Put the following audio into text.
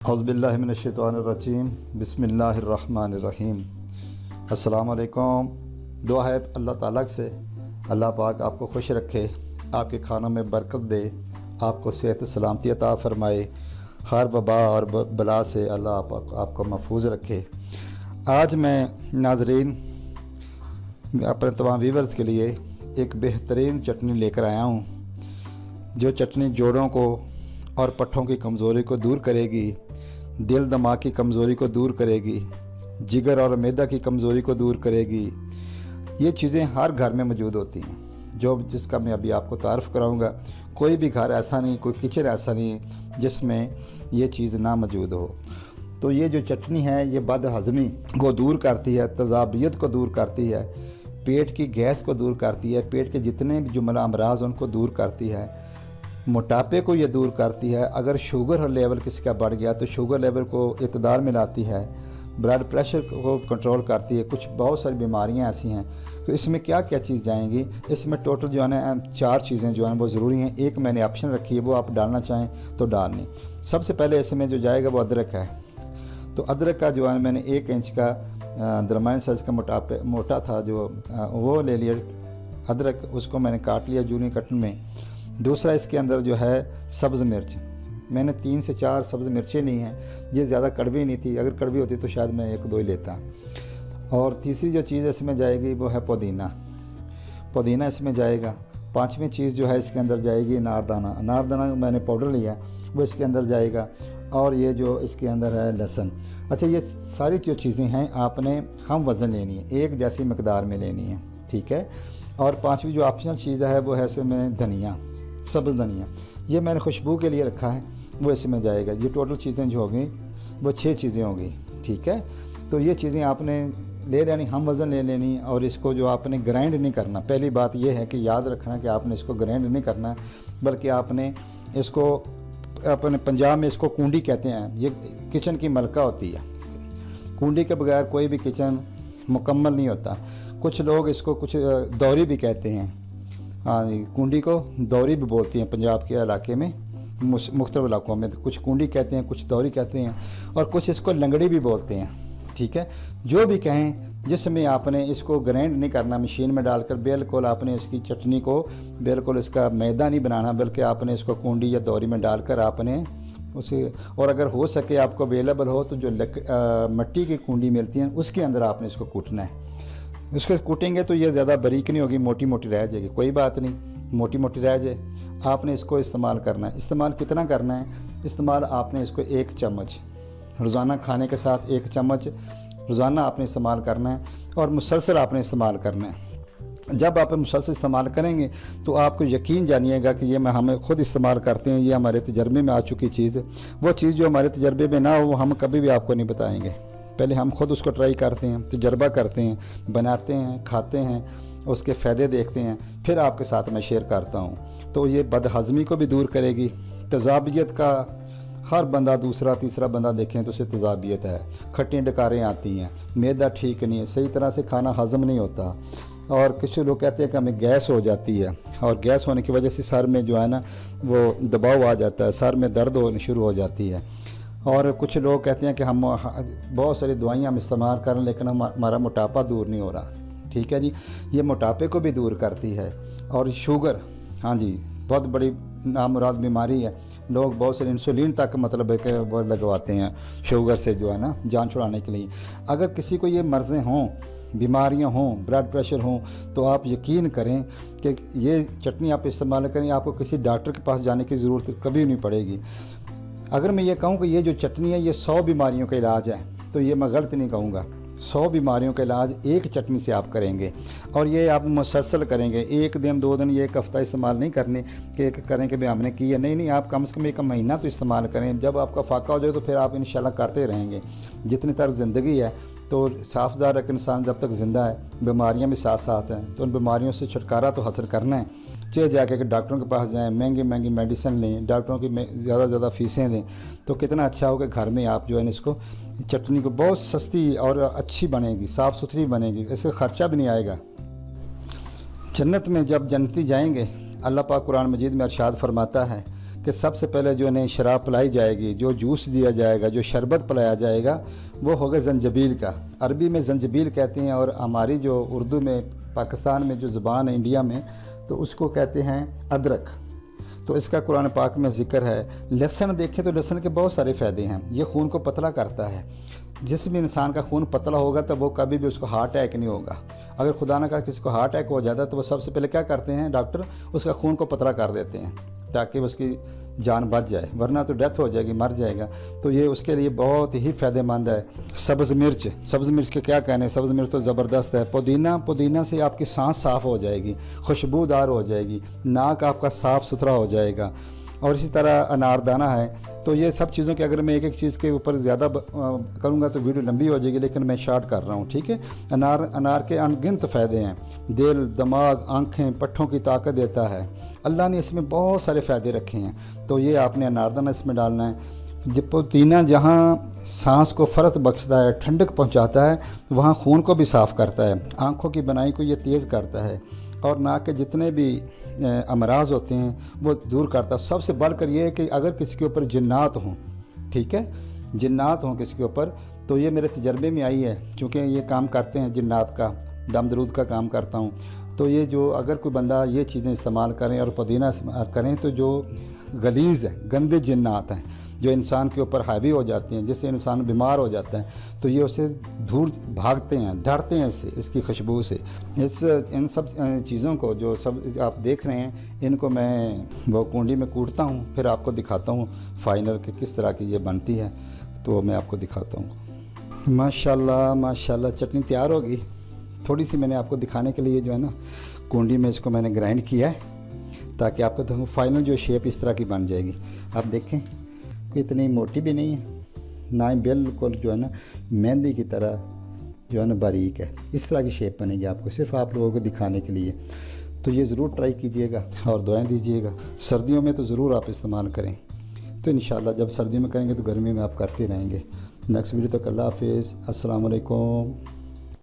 औज़ुबिल्लाहिमिनश्शैतानिर्रजीम बिस्मिल्लाहिर्रहमानिर्रहीम। अस्सलामु अलैकुम। दुआ है अल्लाह ताला से अल्लाह पाक आपको खुश रखे, आपके खानों में बरकत दे, आपको सेहत सलामती अता फ़रमाए, हर वबा और बला से अल्लाह आपको महफूज रखे। आज मैं नाज़रीन अपने तमाम व्यूअर्स के लिए एक बेहतरीन चटनी लेकर आया हूँ, जो चटनी जोड़ों को और पट्ठों की कमज़ोरी को दूर करेगी, दिल दिमाग की कमज़ोरी को दूर करेगी, जिगर और मैदा की कमज़ोरी को दूर करेगी। ये चीज़ें हर घर में मौजूद होती हैं, जिसका मैं अभी आपको तारफ़ कराऊंगा। कोई भी घर ऐसा नहीं, कोई किचन ऐसा नहीं जिसमें ये चीज़ ना मौजूद हो। तो ये जो चटनी है ये बदहज़मी को दूर करती है, तज़ाबियत को दूर करती है, पेट की गैस को दूर करती है, पेट के जितने भी जुमला अमराज उनको दूर करती है, मोटापे को ये दूर करती है। अगर शुगर लेवल किसी का बढ़ गया तो शुगर लेवल को इतदाल में लाती है, ब्लड प्रेशर को कंट्रोल करती है। कुछ बहुत सारी बीमारियां ऐसी हैं। तो इसमें क्या क्या चीज़ जाएंगी, इसमें टोटल जो है ना 4 चीज़ें जो हैं वो ज़रूरी हैं। एक मैंने ऑप्शन रखी है, वो आप डालना चाहें तो डालनी। सबसे पहले इसमें जो जाएगा वो अदरक है। तो अदरक का जो है मैंने 1 इंच का दरमियाने साइज़ का मोटा था जो वो ले लिया अदरक, उसको मैंने काट लिया जूनी कटन में। दूसरा इसके अंदर जो है सब्ज़ मिर्च, मैंने 3 से 4 सब्ज़ मिर्चें ली हैं। ये ज़्यादा कड़वी नहीं थी, अगर कड़वी होती तो शायद मैं 1-2 ही लेता। और तीसरी जो चीज़ इसमें जाएगी वो है पुदीना इसमें जाएगा। 5वीं चीज़ जो है इसके अंदर जाएगी अनारदाना मैंने पाउडर लिया, वो इसके अंदर जाएगा। और ये जो इसके अंदर है लहसुन। अच्छा, ये सारी जो चीज़ें हैं आपने हम वज़न लेनी है, एक जैसी मकदार में लेनी है, ठीक है। और 5वीं जो ऑप्शनल चीज़ है वो है इसमें धनिया, सब्ज़ धनिया, ये मैंने खुशबू के लिए रखा है, वो इसमें जाएगा। ये टोटल चीज़ें जो होंगी वो 6 चीज़ें होंगी, ठीक है। तो ये चीज़ें आपने ले लेनी, हम वज़न ले लेनी। और इसको जो आपने ग्राइंड नहीं करना। पहली बात ये है कि याद रखना कि आपने इसको ग्राइंड नहीं करना, बल्कि आपने इसको, अपने पंजाब में इसको कूंडी कहते हैं। ये किचन की मलका होती है। कूंडी के बगैर कोई भी किचन मुकम्मल नहीं होता। कुछ लोग इसको कुछ दौरी भी कहते हैं। हाँ, कूंडी को दौरी भी बोलती हैं पंजाब के इलाके में, मुख्तलिफ इलाकों में। तो कुछ कूंडी कहते हैं, कुछ दौरी कहते हैं, और कुछ इसको लंगड़ी भी बोलते हैं, ठीक है। जो भी कहें, जिसमें आपने इसको ग्राइंड नहीं करना मशीन में डालकर, बिल्कुल आपने इसकी चटनी को बिल्कुल इसका मैदा नहीं बनाना, बल्कि आपने इसको कूंडी या दौरी में डालकर आपने उसे, और अगर हो सके आपको अवेलेबल हो तो जो मिट्टी की कूंडी मिलती हैं उसके अंदर आपने इसको कूटना है। उसको कूटेंगे तो ये ज़्यादा बारीक नहीं होगी, मोटी मोटी रह जाएगी। कोई बात नहीं, मोटी मोटी रह जाए, आपने इसको इस्तेमाल करना है। इस्तेमाल कितना करना है? इस्तेमाल आपने इसको 1 चम्मच रोज़ाना खाने के साथ 1 चम्मच रोज़ाना आपने इस्तेमाल करना है, और मुसलसल आपने इस्तेमाल करना है। जब आप मुसलसल इस्तेमाल करेंगे तो आपको यकीन जानिएगा कि ये हम खुद इस्तेमाल करते हैं, ये हमारे तजर्बे में आ चुकी चीज़ है। वो चीज़ जो हमारे तजर्बे में ना हो वो हम कभी भी आपको नहीं बताएंगे। पहले हम खुद उसको ट्राई करते हैं, तजर्बा करते हैं, बनाते हैं, खाते हैं, उसके फ़ायदे देखते हैं, फिर आपके साथ मैं शेयर करता हूँ। तो ये बदहज़मी को भी दूर करेगी। तज़ाबियत का हर बंदा, दूसरा तीसरा बंदा देखें तो उसे तज़ाबियत है, खट्टी डकारें आती हैं, मैदा ठीक नहीं है, सही तरह से खाना हज़म नहीं होता। और कुछ लोग कहते हैं कि हमें गैस हो जाती है, और गैस होने की वजह से सर में जो है ना वो दबाव आ जाता है, सर में दर्द होनी शुरू हो जाती है। और कुछ लोग कहते हैं कि हम बहुत सारी दवाइयाँ हम इस्तेमाल करें लेकिन हमारा मोटापा दूर नहीं हो रहा, ठीक है जी। ये मोटापे को भी दूर करती है। और शुगर, हाँ जी, बहुत बड़ी नामुराद बीमारी है। लोग बहुत सारे इंसुलिन तक मतलब है कि वो लगवाते हैं शुगर से जो है ना जान छुड़ाने के लिए। अगर किसी को ये मर्ज़ें हों, बीमारियां हों, ब्लड प्रेशर हों, तो आप यकीन करें कि ये चटनी आप इस्तेमाल करें, आपको किसी डॉक्टर के पास जाने की ज़रूरत कभी नहीं पड़ेगी। अगर मैं ये कहूँ कि ये जो चटनी है ये 100 बीमारियों का इलाज है, तो ये मैं गलत नहीं कहूँगा। 100 बीमारियों का इलाज एक चटनी से आप करेंगे, और ये आप मुसलसल करेंगे। 1 दिन 2 दिन, ये 1 हफ़्ता इस्तेमाल नहीं करने के करें कि भाई हमने की है, नहीं, आप कम से कम 1 महीना तो इस्तेमाल करें। जब आपका फाका हो जाए तो फिर आप इंशाल्लाह करते रहेंगे। जितनी तक ज़िंदगी है तो साफ़दार एक इंसान जब तक ज़िंदा है, बीमारियाँ भी साथ साथ हैं, तो उन बीमारियों से छुटकारा तो हासिल करना है। चाहे जाके कि डॉक्टरों के पास जाएं, महंगी मेडिसिन लें, डॉक्टरों की ज़्यादा फ़ीसें दें, तो कितना अच्छा हो कि घर में आप जो है इसको चटनी को बहुत सस्ती और अच्छी बनेगी, साफ़ सुथरी बनेगी, इसका ख़र्चा भी नहीं आएगा। जन्नत में जब जन्नती जाएंगे, अल्लाह पाक कुरान मजीद में इरशाद फरमाता है कि सबसे पहले जो इन्हें शराब पिलाई जाएगी, जो जूस दिया जाएगा, जो शरबत पिलाया जाएगा, वो होगा जंजबील का। अरबी में जंजबील कहते हैं और हमारी जो उर्दू में पाकिस्तान में जो ज़ुबान है इंडिया में, तो उसको कहते हैं अदरक। तो इसका कुरान पाक में ज़िक्र है। लहसुन देखें तो लहसुन के बहुत सारे फ़ायदे हैं। ये खून को पतला करता है। जिस भी इंसान का खून पतला होगा तो वो कभी भी उसको हार्ट अटैक नहीं होगा। अगर खुदा न कहा किसी को हार्ट अटैक हो जाता है तो वो सबसे पहले क्या करते हैं डॉक्टर, उसका खून को पतला कर देते हैं ताकि उसकी जान बच जाए, वरना तो डेथ हो जाएगी, मर जाएगा। तो ये उसके लिए बहुत ही फ़ायदेमंद है। सब्ज़ मिर्च के क्या कहने, सब्ज़ मिर्च तो ज़बरदस्त है। पुदीना से आपकी सांस साफ़ हो जाएगी, खुशबूदार हो जाएगी, नाक आपका साफ़ सुथरा हो जाएगा। और इसी तरह अनारदाना है। तो ये सब चीज़ों के अगर मैं एक चीज़ के ऊपर ज़्यादा करूँगा तो वीडियो लंबी हो जाएगी, लेकिन मैं शॉर्ट कर रहा हूँ, ठीक है। अनार के अनगिनत फ़ायदे हैं। दिल, दिमाग, आँखें, पट्ठों की ताकत देता है। अल्लाह ने इसमें बहुत सारे फ़ायदे रखे हैं। तो ये आपने अनारदाना इसमें डालना है। जब पुदीना जहाँ सांस को फ़रत बख्शता है, ठंडक पहुँचाता है, वहाँ खून को भी साफ़ करता है, आँखों की बनाई को ये तेज़ करता है और नाक के जितने भी अमराज होते हैं वो दूर करता है। सबसे बढ़कर ये है कि अगर किसी के ऊपर जिन्नात हों, ठीक है, जिन्नात हों किसी के ऊपर, तो ये मेरे तजर्बे में आई है, क्योंकि ये काम करते हैं जिन्नात का, दम दरूद का काम करता हूँ। तो ये जो अगर कोई बंदा ये चीज़ें इस्तेमाल करें और पुदीना इस्तेमाल करें तो जो गलीज़ है, गंदे जिन्नात हैं जो इंसान के ऊपर हावी हो जाती हैं, जिससे इंसान बीमार हो जाता है, तो ये उससे दूर भागते हैं, डरते हैं इसकी खुशबू से। इन सब चीज़ों को जो सब आप देख रहे हैं, इनको मैं वो कुंडी में कूटता हूँ, फिर आपको दिखाता हूँ फाइनल कि किस तरह की ये बनती है। तो मैं आपको दिखाता हूँ। माशाल्लाह माशाल्लाह चटनी तैयार होगी। थोड़ी सी मैंने आपको दिखाने के लिए जो है ना कुंडी में इसको मैंने ग्राइंड किया है, ताकि आपको तो फाइनल जो शेप इस तरह की बन जाएगी। आप देखें कोई इतनी मोटी भी नहीं है, ना ही बिल्कुल जो है ना मेहंदी की तरह जो है ना बारीक है। इस तरह की शेप बनेगी आपको, सिर्फ आप लोगों को दिखाने के लिए। तो ये ज़रूर ट्राई कीजिएगा और दुआएं दीजिएगा। सर्दियों में तो ज़रूर आप इस्तेमाल करें। तो इंशाल्लाह जब सर्दियों में करेंगे तो गर्मी में आप करते रहेंगे। नेक्स्ट वीडियो तक अल्लाह हाफिज़, अस्सलाम वालेकुम।